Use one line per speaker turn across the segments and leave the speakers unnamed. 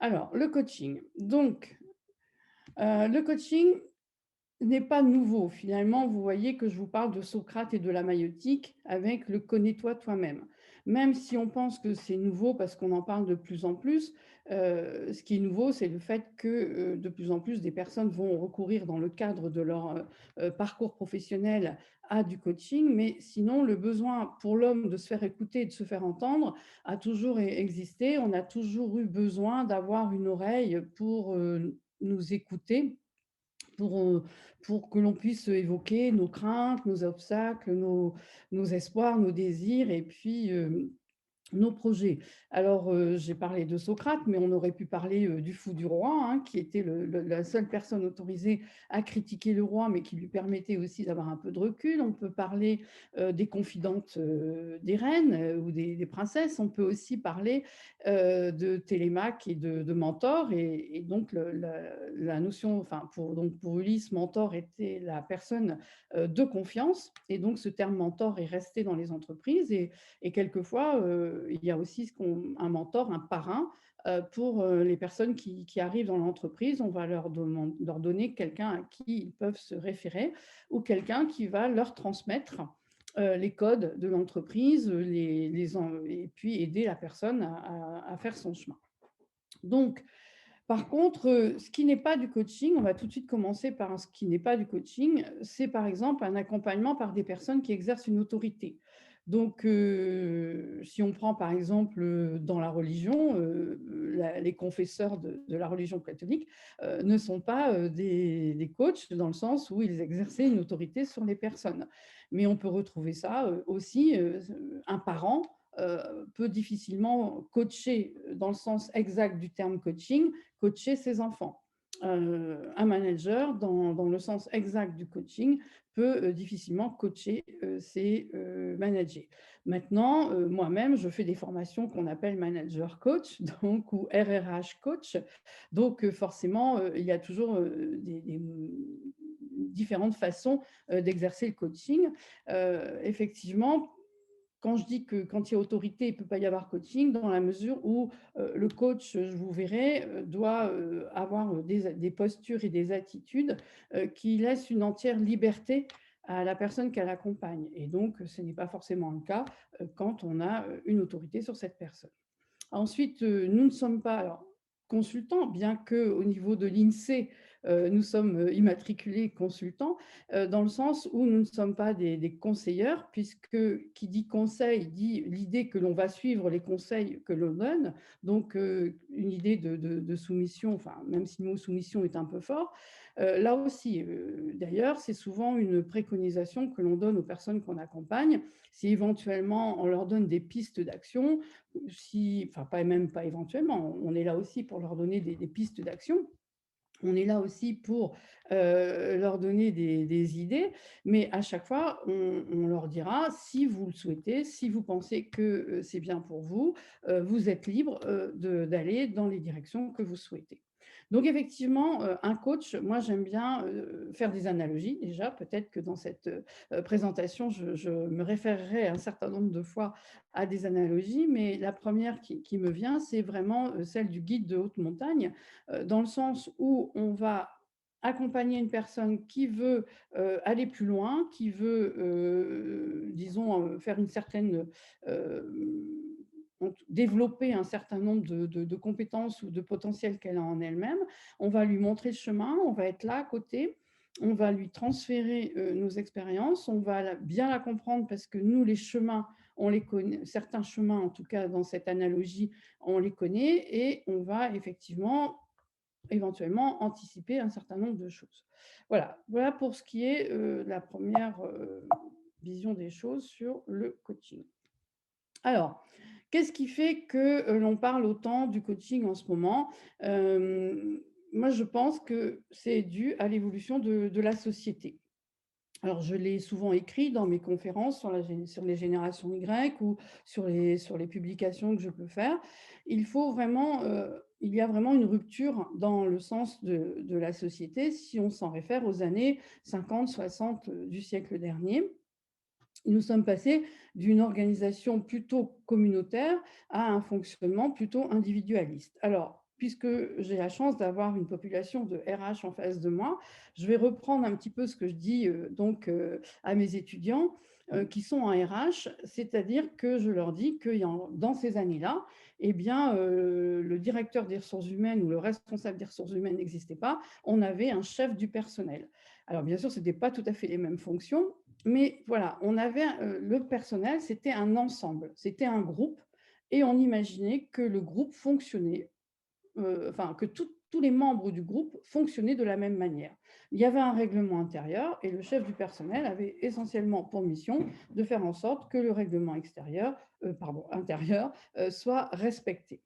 Alors, le coaching. Donc, le coaching n'est pas nouveau. Finalement, vous voyez que je vous parle de Socrate et de la maïeutique avec le connais-toi toi-même. Même si on pense que c'est nouveau parce qu'on en parle de plus en plus, ce qui est nouveau, c'est le fait que de plus en plus des personnes vont recourir dans le cadre de leur parcours professionnel à du coaching. Mais sinon, le besoin pour l'homme de se faire écouter et de se faire entendre a toujours existé. On a toujours eu besoin d'avoir une oreille pour nous écouter pour, pour que l'on puisse évoquer nos craintes, nos obstacles, nos espoirs, nos désirs et puis, nos projets. Alors, j'ai parlé de Socrate, mais on aurait pu parler, du fou du roi, hein, qui était la seule personne autorisée à critiquer le roi, mais qui lui permettait aussi d'avoir un peu de recul. On peut parler, des confidentes, des reines, ou des princesses. On peut aussi parler, de Télémaque et de Mentor et donc la notion enfin pour Ulysse, Mentor était la personne, de confiance et donc ce terme mentor est resté dans les entreprises et quelquefois, il y a aussi un mentor, un parrain, pour, les personnes qui arrivent dans l'entreprise. On va leur donner quelqu'un à qui ils peuvent se référer ou quelqu'un qui va leur transmettre, les codes de l'entreprise, et puis aider la personne à faire son chemin. Donc, par contre, ce qui n'est pas du coaching, on va tout de suite commencer par ce qui n'est pas du coaching, c'est par exemple un accompagnement par des personnes qui exercent une autorité. Donc, si on prend par exemple, dans la religion, les confesseurs de la religion catholique ne sont pas des coachs dans le sens où ils exerçaient une autorité sur les personnes. Mais on peut retrouver ça aussi, un parent peut difficilement coacher dans le sens exact du terme coaching, coacher ses enfants. Un manager, dans le sens exact du coaching, peut difficilement coacher ses managers. Maintenant, moi-même, je fais des formations qu'on appelle manager coach, donc ou RRH coach. Donc, forcément, il y a toujours différentes façons d'exercer le coaching. Effectivement, quand je dis que quand il y a autorité, il ne peut pas y avoir coaching, dans la mesure où le coach, je vous verrai, doit avoir des postures et des attitudes qui laissent une entière liberté à la personne qu'elle accompagne. Et donc, ce n'est pas forcément le cas quand on a une autorité sur cette personne. Ensuite, nous ne sommes pas alors consultants, bien qu'au niveau de l'INSEE, nous sommes, immatriculés consultants, dans le sens où nous ne sommes pas des conseilleurs puisque qui dit conseil dit l'idée que l'on va suivre les conseils que l'on donne. Donc, une idée de soumission, enfin, même si le mot soumission est un peu fort. Là aussi, d'ailleurs, c'est souvent une préconisation que l'on donne aux personnes qu'on accompagne. Si éventuellement on leur donne des pistes d'action, si, enfin pas même pas éventuellement, on est là aussi pour leur donner des pistes d'action. On est là aussi pour leur donner des idées, mais à chaque fois, on leur dira, si vous le souhaitez, si vous pensez que c'est bien pour vous, vous êtes libre d'aller dans les directions que vous souhaitez. Donc effectivement, un coach, moi j'aime bien faire des analogies déjà, peut-être que dans cette présentation, je me référerai un certain nombre de fois à des analogies, mais la première qui me vient, c'est vraiment celle du guide de haute montagne, dans le sens où on va accompagner une personne qui veut aller plus loin, qui veut, disons, faire une certaine, développer un certain nombre de compétences ou de potentiel qu'elle a en elle-même. On va lui montrer le chemin, on va être là à côté, on va lui transférer nos expériences, on va bien la comprendre parce que nous, les chemins, on les connaît, certains chemins, en tout cas dans cette analogie, on les connaît et on va effectivement éventuellement anticiper un certain nombre de choses. Voilà pour ce qui est la première vision des choses sur le coaching. Alors, qu'est-ce qui fait que l'on parle autant du coaching en ce moment? Moi, je pense que c'est dû à l'évolution de la société. Alors, je l'ai souvent écrit dans mes conférences sur les générations Y ou sur les publications que je peux faire. Il y a vraiment une rupture dans le sens de la société si on s'en réfère aux années 50-60 du siècle dernier. Nous sommes passés d'une organisation plutôt communautaire à un fonctionnement plutôt individualiste. Alors, puisque j'ai la chance d'avoir une population de RH en face de moi, je vais reprendre un petit peu ce que je dis à mes étudiants qui sont en RH, c'est-à-dire que je leur dis que dans ces années-là, eh bien, le directeur des ressources humaines ou le responsable des ressources humaines n'existait pas, on avait un chef du personnel. Alors bien sûr, ce n'était pas tout à fait les mêmes fonctions, mais voilà, on avait le personnel, c'était un ensemble, c'était un groupe, et on imaginait que le groupe fonctionnait enfin, que tous les membres du groupe fonctionnaient de la même manière. Il y avait un règlement intérieur et le chef du personnel avait essentiellement pour mission de faire en sorte que le règlement intérieur soit respecté.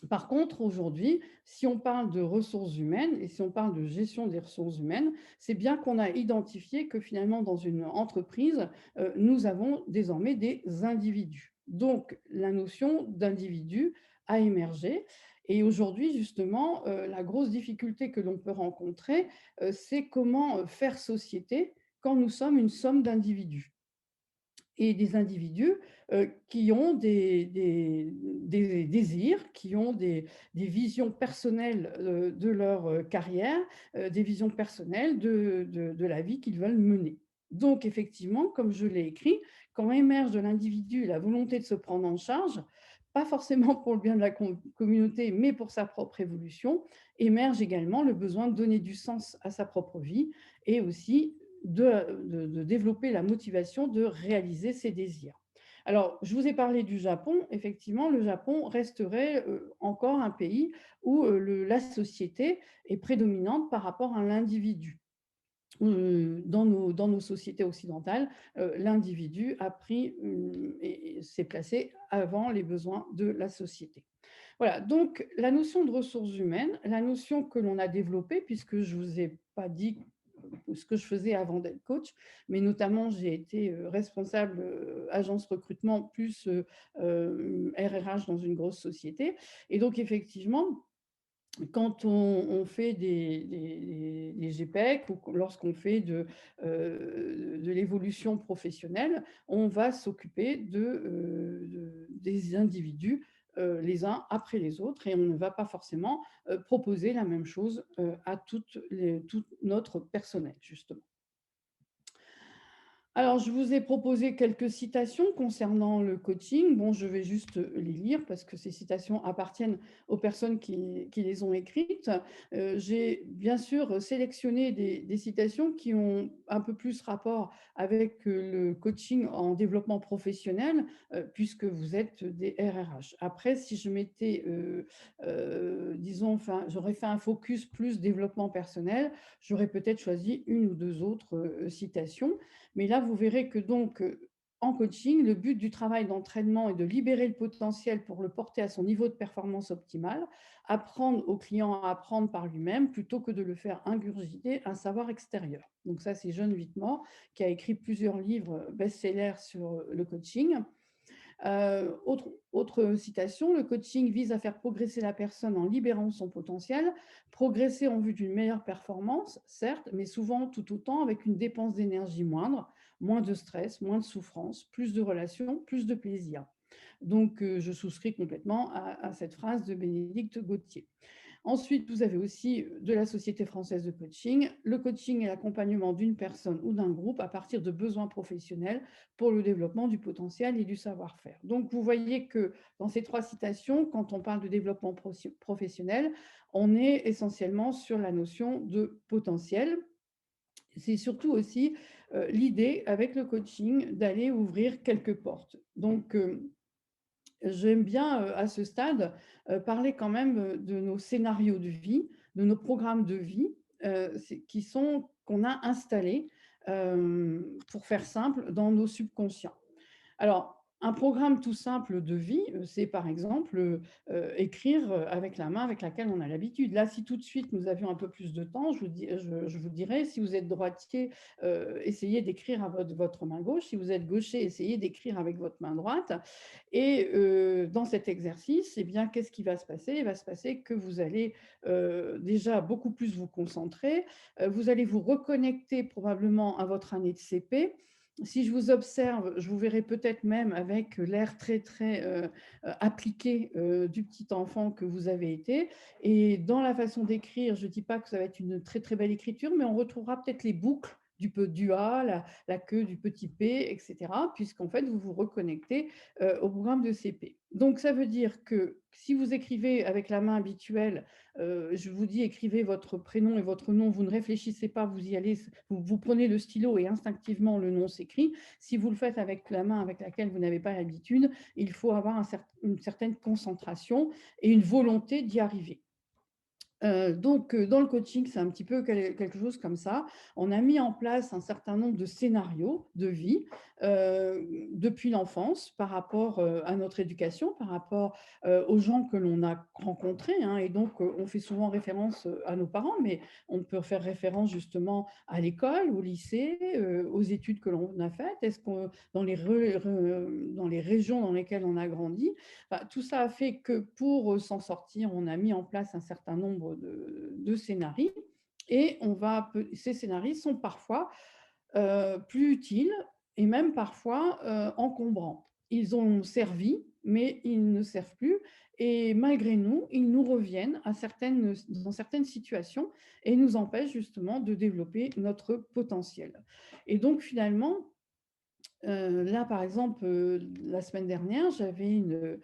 Par contre, aujourd'hui, si on parle de ressources humaines et si on parle de gestion des ressources humaines, c'est bien qu'on a identifié que finalement, dans une entreprise, nous avons désormais des individus. Donc, la notion d'individu a émergé. Et aujourd'hui, justement, la grosse difficulté que l'on peut rencontrer, c'est comment faire société quand nous sommes une somme d'individus et des individus qui ont des désirs, qui ont des visions personnelles de leur carrière, des visions personnelles de la vie qu'ils veulent mener. Donc, effectivement, comme je l'ai écrit, quand émerge de l'individu la volonté de se prendre en charge, pas forcément pour le bien de la communauté, mais pour sa propre évolution, émerge également le besoin de donner du sens à sa propre vie et aussi de développer la motivation de réaliser ses désirs. Alors, je vous ai parlé du Japon. Effectivement, le Japon resterait encore un pays où la société est prédominante par rapport à l'individu. Dans nos sociétés occidentales, l'individu a pris et s'est placé avant les besoins de la société. Voilà, donc la notion de ressources humaines, la notion que l'on a développée, puisque je ne vous ai pas dit ce que je faisais avant d'être coach, mais notamment j'ai été responsable agence recrutement plus RRH dans une grosse société. Et donc effectivement, quand on fait des GPEC ou lorsqu'on fait de l'évolution professionnelle, on va s'occuper des individus les uns après les autres et on ne va pas forcément proposer la même chose à tout notre personnel, justement. Alors, je vous ai proposé quelques citations concernant le coaching. Bon, je vais juste les lire parce que ces citations appartiennent aux personnes qui les ont écrites. J'ai bien sûr sélectionné des citations qui ont un peu plus rapport avec le coaching en développement professionnel, puisque vous êtes des RRH. Après, si je m'étais, disons, enfin, j'aurais fait un focus plus développement personnel, j'aurais peut-être choisi une ou deux autres citations. Mais là, vous verrez que donc, en coaching, le but du travail d'entraînement est de libérer le potentiel pour le porter à son niveau de performance optimale, apprendre au client à apprendre par lui-même plutôt que de le faire ingurgiter un savoir extérieur. Donc ça, c'est John Whitmore qui a écrit plusieurs livres best-sellers sur le coaching. Autre citation, le coaching vise à faire progresser la personne en libérant son potentiel, progresser en vue d'une meilleure performance, certes, mais souvent tout autant avec une dépense d'énergie moindre, moins de stress, moins de souffrance, plus de relations, plus de plaisir. Donc, je souscris complètement à cette phrase de Bénédicte Gauthier. Ensuite, vous avez aussi de la Société française de coaching. Le coaching est l'accompagnement d'une personne ou d'un groupe à partir de besoins professionnels pour le développement du potentiel et du savoir-faire. Donc, vous voyez que dans ces trois citations, quand on parle de développement professionnel, on est essentiellement sur la notion de potentiel. C'est surtout aussi l'idée avec le coaching d'aller ouvrir quelques portes. Donc, j'aime bien, à ce stade, parler quand même, de nos scénarios de vie, de nos programmes de vie, qu'on a installés, pour faire simple, dans nos subconscients. Alors, un programme tout simple de vie, c'est par exemple, écrire, avec la main avec laquelle on a l'habitude. Là, si tout de suite nous avions un peu plus de temps, je vous dirais, si vous êtes droitier, essayez d'écrire à votre main gauche. Si vous êtes gaucher, essayez d'écrire avec votre main droite et dans cet exercice, eh bien, qu'est-ce qui va se passer? Il va se passer que vous allez, déjà beaucoup plus vous concentrer, vous allez vous reconnecter probablement à votre année de CP, Si je vous observe, je vous verrai peut-être même avec l'air très, très, appliqué, du petit enfant que vous avez été et dans la façon d'écrire, je ne dis pas que ça va être une très, très belle écriture, mais on retrouvera peut-être les boucles du A, la queue du petit p et cetera, puisqu'en fait, vous vous reconnectez, au programme de CP. Donc ça veut dire que si vous écrivez avec la main habituelle, je vous dis: «Écrivez votre prénom et votre nom», vous ne réfléchissez pas, vous y allez, vous prenez le stylo et instinctivement le nom s'écrit. Si vous le faites avec la main avec laquelle vous n'avez pas l'habitude, il faut avoir une certaine concentration et une volonté d'y arriver. Dans le coaching, c'est un petit peu quelque chose comme ça. On a mis en place un certain nombre de scénarios de vie, depuis l'enfance par rapport, à notre éducation, par rapport, aux gens que l'on a rencontrés, hein, et donc on fait souvent référence, à nos parents, mais on peut faire référence justement à l'école, au lycée, aux études que l'on a faites. Est-ce qu'on dans les régions dans lesquelles on a grandi, bah, tout ça a fait que pour, s'en sortir, on a mis en place un certain nombre de scénarii et ces scénarii sont parfois, plus utiles et même parfois, encombrants. Ils ont servi, mais ils ne servent plus et malgré nous, ils nous reviennent dans certaines situations et nous empêchent justement de développer notre potentiel et donc finalement, là, par exemple, la semaine dernière, j'avais une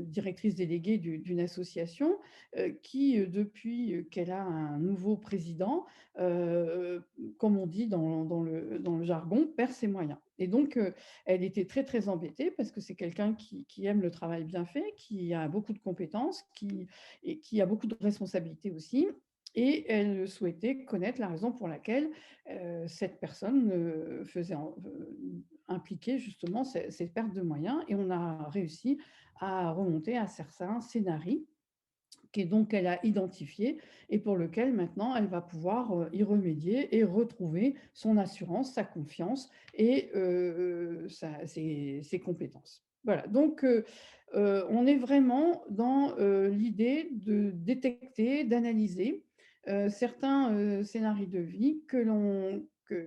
directrice déléguée d'une association, qui, depuis, qu'elle a un nouveau président, heu, comme on dit dans le jargon, perd ses moyens et donc elle était très, très embêtée parce que c'est quelqu'un qui aime le travail bien fait, qui a beaucoup de compétences, qui a beaucoup de responsabilités aussi et elle souhaitait connaître la raison pour laquelle cette personne, impliquait justement ces pertes de moyens et on a réussi à remonter à certains scénarios qu'elle a identifiés et pour lequel maintenant elle va pouvoir, y remédier et retrouver son assurance, sa confiance et ses compétences. Voilà, donc on est vraiment dans, l'idée de détecter, d'analyser, certains, scénarios de vie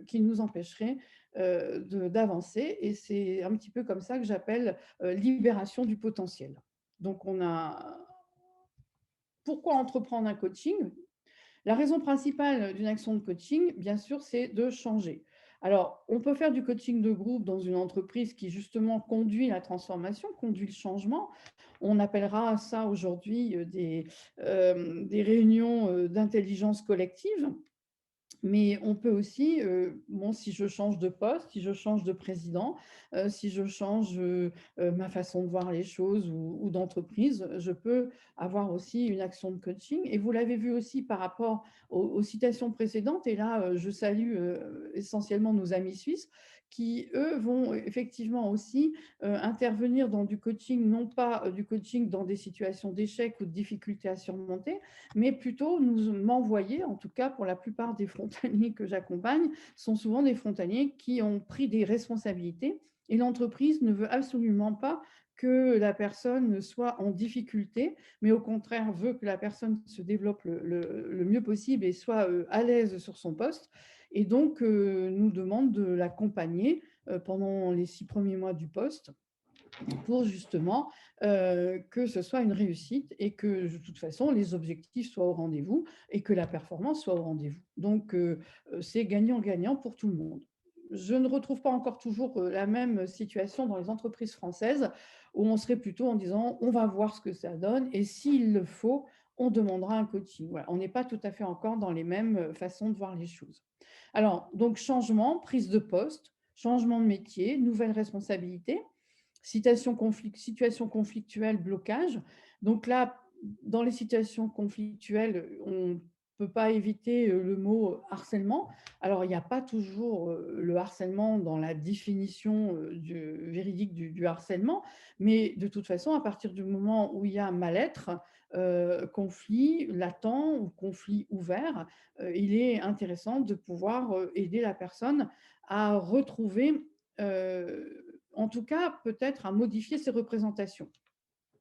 qui nous empêcheraient, d'avancer et c'est un petit peu comme ça que j'appelle, libération du potentiel. Donc on a Pourquoi entreprendre un coaching? La raison principale d'une action de coaching, bien sûr, c'est de changer. Alors, on peut faire du coaching de groupe dans une entreprise qui justement conduit la transformation, conduit le changement. On appellera ça aujourd'hui des réunions d'intelligence collective. Mais on peut aussi, bon, si je change de poste, si je change de président, si je change, ma façon de voir les choses ou d'entreprise, je peux avoir aussi une action de coaching et vous l'avez vu aussi par rapport aux citations précédentes et là, je salue, essentiellement nos amis suisses qui, eux, vont effectivement aussi, intervenir dans du coaching, non pas, du coaching dans des situations d'échec ou de difficultés à surmonter, mais plutôt m'envoyer, en tout cas pour la plupart des frontaliers que j'accompagne, sont souvent des frontaliers qui ont pris des responsabilités et l'entreprise ne veut absolument pas que la personne soit en difficulté, mais au contraire veut que la personne se développe le mieux possible et soit à l'aise sur son poste. Et donc, nous demande de l'accompagner pendant les 6 premiers mois du poste pour justement, que ce soit une réussite et que de toute façon les objectifs soient au rendez-vous et que la performance soit au rendez-vous. Donc c'est gagnant-gagnant pour tout le monde. Je ne retrouve pas encore toujours, la même situation dans les entreprises françaises où on serait plutôt en disant: «On va voir ce que ça donne et s'il le faut, on demandera un coaching». Voilà, on n'est pas tout à fait encore dans les mêmes, façons de voir les choses. Alors donc changement, prise de poste, changement de métier, nouvelles responsabilités. Situation conflictuelle, blocage. Donc là, dans les situations conflictuelles, on ne peut pas éviter, le mot harcèlement. Alors il n'y a pas toujours, le harcèlement dans la définition, véridique du harcèlement, mais de toute façon, à partir du moment où il y a mal-être, conflit latent ou conflit ouvert, il est intéressant de pouvoir, aider la personne à retrouver, en tout cas, peut-être à modifier ses représentations.